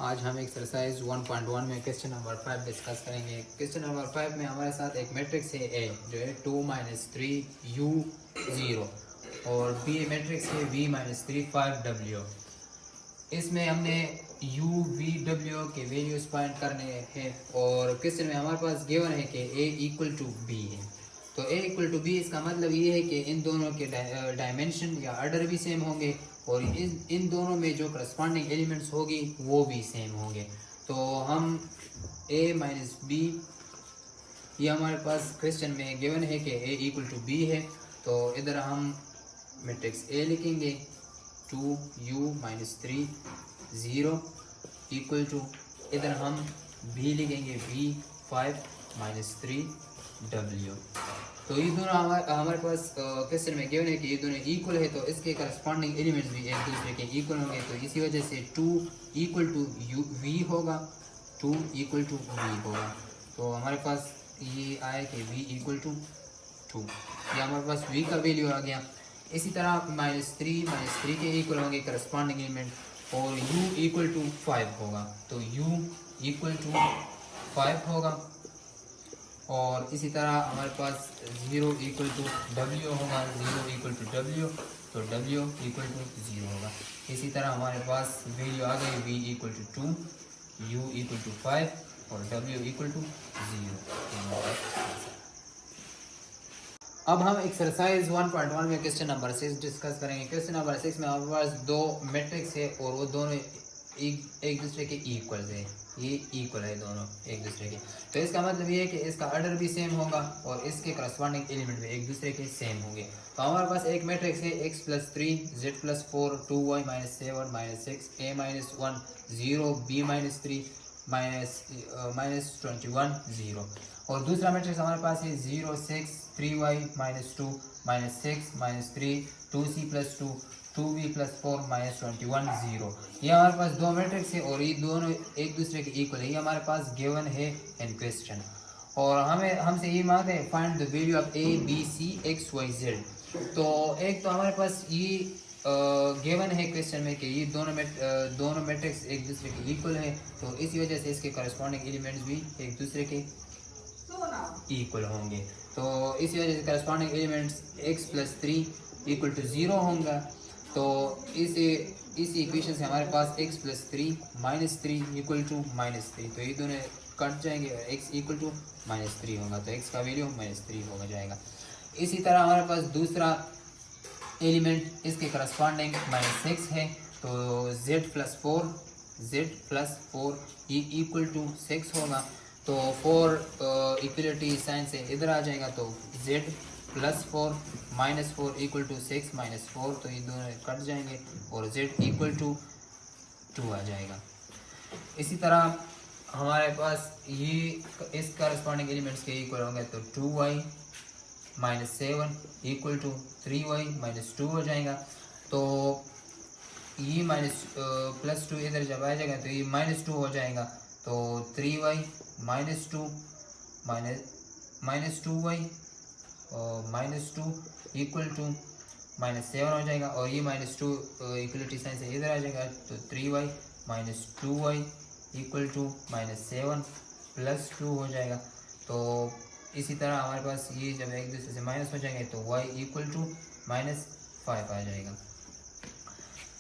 आज हम एक्सरसाइज 1.1 में क्वेश्चन नंबर 5 डिस्कस करेंगे। क्वेश्चन नंबर 5 में हमारे साथ एक मैट्रिक्स है ए जो है 2 - 3 u 0 और बी मैट्रिक्स है v - 3 5 w। इसमें हमने u v w के वैल्यूज फाइंड करने हैं और क्वेश्चन में हमारे पास गिवन है कि a इक्वल टू b है। तो a इक्वल टू b इसका मतलब ये है कि इन दोनों के डायमेंशन या ऑर्डर भी सेम होंगे और इन दोनों में जो करस्पॉन्डिंग एलिमेंट्स होगी वो भी सेम होंगे। तो हम a माइनस बी, ये हमारे पास क्वेश्चन में गिवन है कि a इक्वल टू b है। तो इधर हम मैट्रिक्स a लिखेंगे 2u - 3 0 इक्वल टू, इधर हम b लिखेंगे b 5 - 3 w। तो ये दोनों हमारे पास क्वेश्चन में गिवन है कि ये दोनों इक्वल है, तो इसके करस्पॉन्डिंग एलिमेंट्स भी एक दूसरे के इक्वल होंगे। तो इसी वजह से 2 इक्वल टू v होगा, 2 इक्वल टू v होगा। तो हमारे पास ये आया कि v इक्वल टू 2, ये हमारे पास v का वैल्यू आ गया। इसी तरह -3 के इक्वल होंगे करस्पॉन्डिंग एलिमेंट और u इक्वल टू 5 होगा, तो u इक्वल टू 5 होगा। और इसी तरह हमारे पास 0 इक्वल टू w होगा, 0 इक्वल टू w, तो w इक्वल टू 0 होगा। इसी तरह हमारे पास वैल्यू आ गई v equal to 2, u equal to 5 और w इक्वल टू 0। अब हम एक्सरसाइज 1.1 में क्वेश्चन नंबर 6 डिस्कस करेंगे। क्वेश्चन नंबर 6 में हमारे पास दो मैट्रिक्स है और वो दोनों एक दूसरे के इक्वल है, ये इक्वल है दोनों एक दूसरे के। तो इसका मतलब ये है कि इसका ऑर्डर भी सेम होगा और इसके करस्पॉन्डिंग एलिमेंट भी एक दूसरे के सेम होंगे। तो हमारे पास एक मैट्रिक्स है x + 3 z + 4 2y - 7 - 6 a - 1 0 b - 3 -21 0। और दूसरा मैट्रिक्स हमारे पास है 0 6 3y - 2 -6 -3 2c + 2 2b + 4 -21 0। ये हमारे पास दो मैट्रिक्स है और ये दोनों एक दूसरे के इक्वल है, ये हमारे पास गिवन है इन क्वेश्चन। और हमसे ये मांगते हैं find the value of a b c x y z। तो एक तो हमारे पास ये गिवन है क्वेश्चन में कि ये दोनों मैट्रिक्स एक दूसरे के इक्वल है, तो इसी वजह से इसके करस्पॉन्डिंग एलिमेंट्स भी एक दूसरे के इक्वल होंगे। तो इसी वजह से करस्पॉन्डिंग एलिमेंट्स x + 3 = 0 होगा। तो इस इक्वेशन से हमारे पास x + 3 -3 = -3, तो ये दोनों कट जाएंगे और x = -3 होगा, तो x का वैल्यू -3 होगा जाएगा। इसी तरह हमारे पास दूसरा एलिमेंट इसके करस्पॉन्डिंग -6 है, तो z + 4 ये = 6 होगा। तो 4 इक्वलिटी साइन से इधर आ जाएगा, तो z + 4 -4 = 6 -4, तो ये दोनों कट जाएंगे और z = 2 आ जाएगा। इसी तरह हमारे पास ये इस करस्पॉन्डिंग एलिमेंट्स के इक्वल होंगे, तो 2y - 7 = 3y - 2 हो जाएगा। तो ये +2 इधर जब आ जाएगा तो ये -2 हो जाएगा, तो 3y - 2 -2y और -2 = -7 हो जाएगा। और ये -2 इक्वलिटी साइन से इधर आ जाएगा, तो 3y - 2y = -7 + 2 हो जाएगा। तो इसी तरह हमारे पास ये जब एक दूसरे से माइनस हो जाएंगे तो y = -5 आ जाएगा।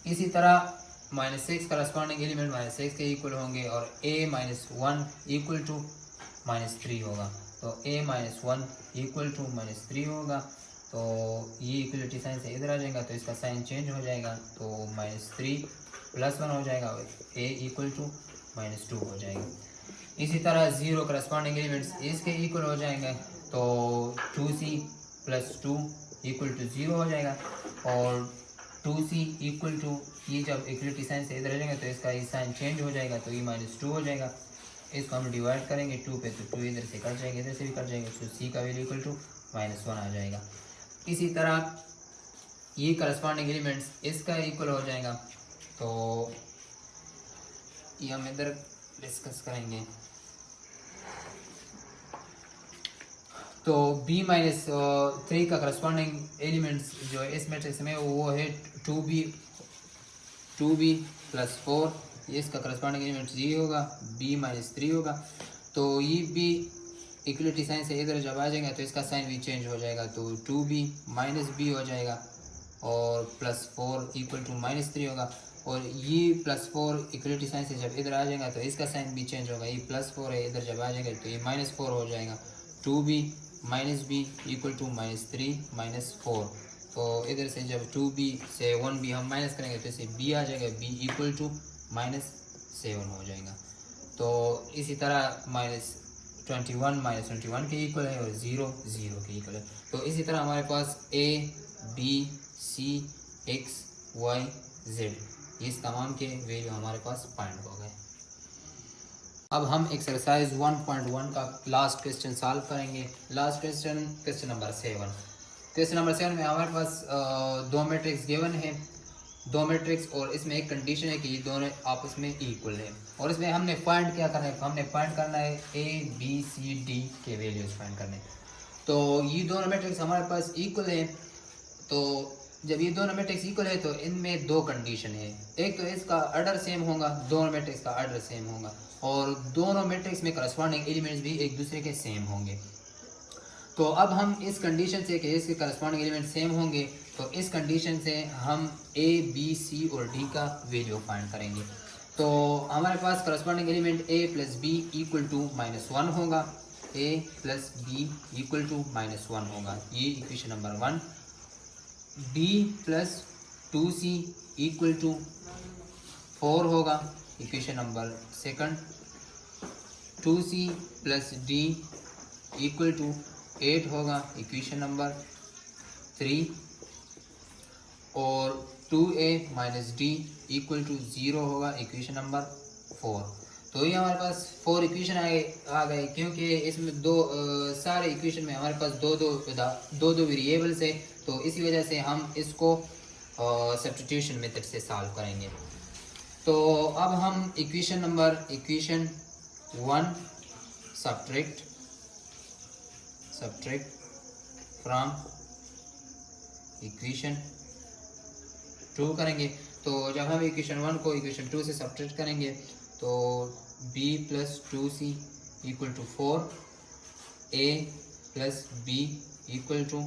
इसी तरह -6 करस्पॉन्डिंग एलिमेंट -6 के इक्वल होंगे और a - 1 = -3 होगा, तो a - 1 = -3 होगा। तो ये इक्वलिटी साइन से इधर आ जाएगा, तो इसका साइन चेंज हो जाएगा, तो -3 + 1 हो जाएगा और a = -2 हो जाएगा। इसी तरह 0 करस्पॉन्डिंग एलिमेंट्स इसके इक्वल हो जाएंगे, तो 2c + 2 = 0 हो जाएगा। और 2c = ये जब इक्वलिटी साइन से इधर आ जाएगा तो इसका ये साइन चेंज हो जाएगा, तो ये -2 हो जाएगा। इसको हम डिवाइड करेंगे 2 पे, तो 2 इधर से कट जाएंगे, इधर से भी कट जाएंगे, तो c का वैल्यू = -1 आ जाएगा। इसी तरह ये करस्पॉन्डिंग एलिमेंट्स इसका इक्वल हो जाएगा, तो ये हम इधर डिस्कस करेंगे। तो b - 3 का करस्पॉन्डिंग एलिमेंट्स जो है इस मैट्रिक्स में वो है 2b + 4 ये इसका करस्पॉन्डिंग एलिमेंट जी होगा, बी माइनस 3 होगा। तो ये भी इक्वलिटी साइन से इधर जब आ जाएगा तो इसका साइन भी चेंज हो जाएगा, तो 2b माइनस बी हो जाएगा और +4 इक्वल टू -3 होगा। और ये +4 इक्वलिटी साइन से जब इधर आ जाएगा तो इसका साइन भी चेंज होगा, ये +4 है, इधर जब आ जाएगा तो ये -4 हो जाएगा। 2b minus B equal to -3 -4। तो इधर से जब 2b से 1b हम माइनस करेंगे तो इसे b आ जाएगा, b इक्वल टू -7 हो जाएगा। तो इसी तरह -21 -21 के इक्वल है और 0 0 के इक्वल है। तो इसी तरह हमारे पास a b c x y z ये तमाम के वैल्यू हमारे पास फाइंड हो गए। अब हम एक्सरसाइज 1.1 का लास्ट क्वेश्चन सॉल्व करेंगे। Last question number 7। Question number 7 में हमारे पास दो मैट्रिक्स गिवन है, दो मैट्रिक्स, और इसमें एक कंडीशन है कि ये दोनों आपस में इक्वल है। और इसमें हमने फाइंड क्या करना है, हमने फाइंड करना है a b c d के वैल्यूज फाइंड करने। तो ये दोनों मैट्रिक्स हमारे पास इक्वल है। तो जब ये दोनों मैट्रिक्स इक्वल है तो इनमें दो कंडीशन है, एक तो इसका ऑर्डर सेम होगा, दोनों मैट्रिक्स का ऑर्डर सेम होगा, और दोनों मैट्रिक्स में करस्पॉन्डिंग एलिमेंट्स भी एक दूसरे के सेम होंगे। तो अब हम इस कंडीशन से कि इसके करस्पॉन्डिंग एलिमेंट सेम होंगे, तो इस कंडीशन से हम a b c और d का वैल्यू फाइंड करेंगे। तो हमारे पास corresponding element a plus b equal to -1 होगा, a plus b equal to -1 होगा, ये equation number 1। b plus 2c equal to 4 होगा, equation number 2। 2c plus d equal to 8 होगा, इक्वेशन नंबर 3। और 2a minus d equal to 0 होगा, equation number 4। तो ये हमारे पास 4 इक्वेशन आ गए, क्योंकि इसमें सारे इक्वेशन में हमारे पास दो वेरिएबल्स है, तो इसी वजह से हम इसको सब्स्टिट्यूशन मेथड से सॉल्व करेंगे। तो अब हम इक्वेशन 1 सब्ट्रैक्ट फ्रॉम इक्वेशन 2 करेंगे। तो जब हम इक्वेशन 1 को इक्वेशन 2 से सब्ट्रैक्ट करेंगे तो b plus 2c equal to 4, a plus b equal to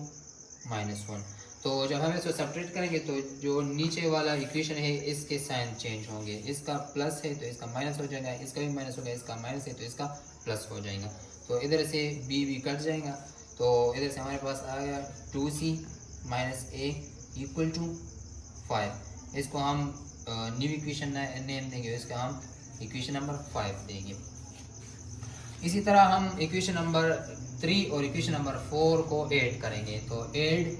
-1। तो जब हम इसको सब्ट्रैक्ट करेंगे तो जो नीचे वाला इक्वेशन है इसके साइन चेंज होंगे, इसका प्लस है तो इसका माइनस हो जाएगा, इसका भी माइनस होगा, इसका माइनस है तो इसका प्लस हो जाएगा। तो इधर से b भी कट जाएगा, तो इधर से हमारे पास आ गया 2c minus a equal to 5। इसको हम न्यू इक्वेशन नेम देंगे, इसका हम इक्वेशन नंबर 5 देंगे। इसी तरह हम इक्वेशन नंबर 3 और इक्वेशन नंबर 4 को ऐड करेंगे। तो ऐड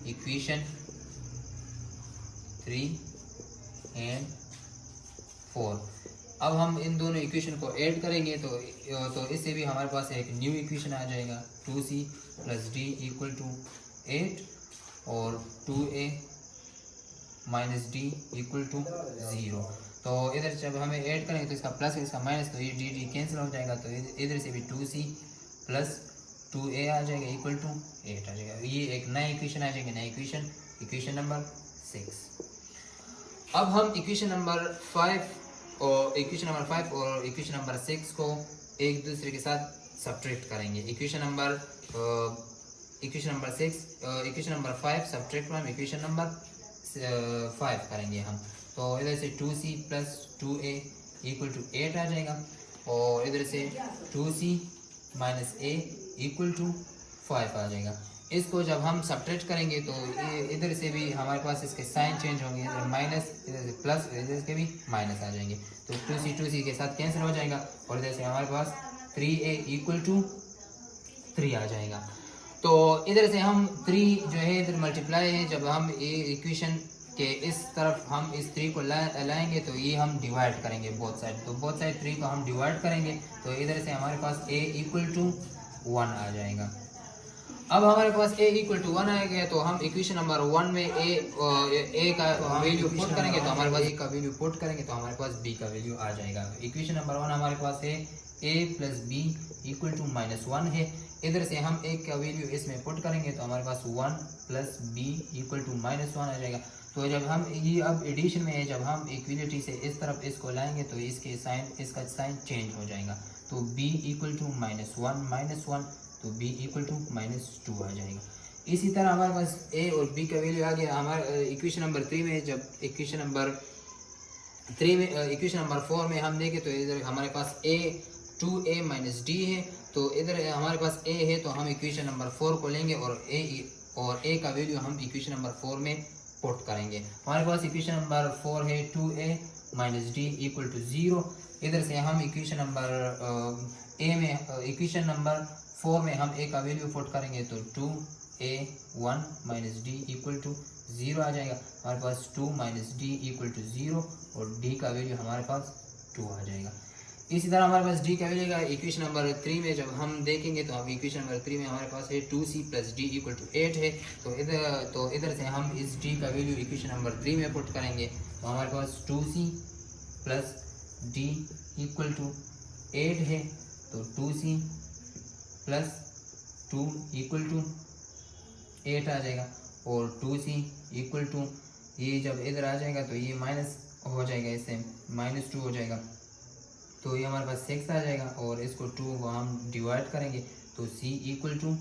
इक्वेशन 3 एंड 4। अब हम इन दोनों इक्वेशन को ऐड करेंगे तो इससे भी हमारे पास एक न्यू इक्वेशन आ जाएगा, 2c plus d equal to 8 और 2a minus d equal to 0। तो इधर जब हमें ऐड करेंगे तो इसका प्लस है, इसका माइनस, तो ये डी कैंसिल हो जाएगा। तो इधर से भी 2c प्लस 2a आ जाएगा इक्वल टू 8 आ जाएगा। ये एक नया इक्वेशन आ जाएगा, नया इक्वेशन नंबर 6। अब हम इक्वेशन नंबर 5 और इक्वेशन नंबर 6 को एक दूसरे के साथ सब्ट्रैक्ट करेंगे। Equation number 5 subtract from equation number 5 करेंगे हम। तो इधर से 2c plus 2a equal to 8 आ जाएगा, और इधर से 2c minus a equal to 5 आ जाएगा। इसको जब हम सब्ट्रैक्ट करेंगे तो इधर से भी हमारे पास इसके साइन चेंज होंगे, इधर माइनस, इधर से प्लस, इधर के भी माइनस आ जाएंगे। तो 2c के साथ कैंसिल हो जाएगा, और इधर से हमारे पास 3a इक्वल टू 3 आ जाएगा। तो इधर से हम 3 जो है इधर मल्टीप्लाई है, जब हम ये इक्वेशन के इस तरफ हम इस 3 को लाएंगे तो ये हम डिवाइड करेंगे बोथ साइड। तो बोथ साइड 3 को हम डिवाइड करेंगे, तो इधर से हमारे पास a इक्वल टू 1 आ जाएगा। अब हमारे पास a इक्वल टू 1 आ गया, तो हम इक्वेशन नंबर 1 में a का वैल्यू पुट करेंगे, तो हमारे पास a का वैल्यू पुट करेंगे तो हमारे पास b का वैल्यू आ जाएगा। इक्वेशन नंबर 1 हमारे पास है a plus b equal to -1 है। इधर से हम a का वैल्यू इसमें पुट करेंगे तो हमारे पास 1 प्लस b इक्वल टू -1 आ जाएगा। तो जब हम ये अब एडिशन में है, जब हम इक्वलिटी से इस तरफ इसको लाएंगे तो इसके साइन, इसका साइन चेंज हो जाएगा। तो b इक्वल टू -1 तो b इक्वल टू -2 आ जाएगा। इसी तरह हमारे पास a और b का वैल्यू आ गया हमारे इक्वेशन नंबर 3 में। जब इक्वेशन नंबर 3 में इक्वेशन नंबर 4 में हम देखें तो इधर हमारे पास a 2a - d है। तो इधर हमारे पास a है तो हम इक्वेशन नंबर 4 को लेंगे और a का वैल्यू हम इक्वेशन नंबर 4 में पुट करेंगे। हमारे पास इक्वेशन नंबर 4 है 2a - d इक्वल टू 0। इधर से हम इक्वेशन नंबर इक्वेशन नंबर 4 में हम a का वैल्यू पुट करेंगे तो 2a1 - d इक्वल टू 0 आ जाएगा। हमारे पास 2 - d इक्वल टू 0 और d का वैल्यू हमारे पास 2 आ जाएगा। इसी तरह हमारे पास d का वैल्यू का इक्वेशन नंबर 3 में जब हम देखेंगे तो हम इक्वेशन नंबर 3 में हमारे पास है 2c + d इक्वल टू 8 है। तो इधर से हम इस d का वैल्यू इक्वेशन नंबर 3 में पुट करेंगे तो हमारे पास 2c + d इक्वल टू 8 है। तो 2c + 2 इक्वल टू 8 आ जाएगा और 2c इक्वल टू ये जब इधर आ जाएगा तो ये माइनस हो जाएगा, इससे -2 हो जाएगा तो ये हमारे पास 6 आ जाएगा और इसको 2 को हम डिवाइड करेंगे तो c इक्वल टू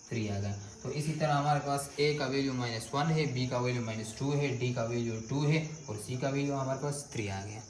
3 आ गया। तो इसी तरह हमारे पास a का वैल्यू -1 है, b का वैल्यू -2 है, d का वैल्यू 2 है और c का वैल्यू हमारे पास 3 आ गया।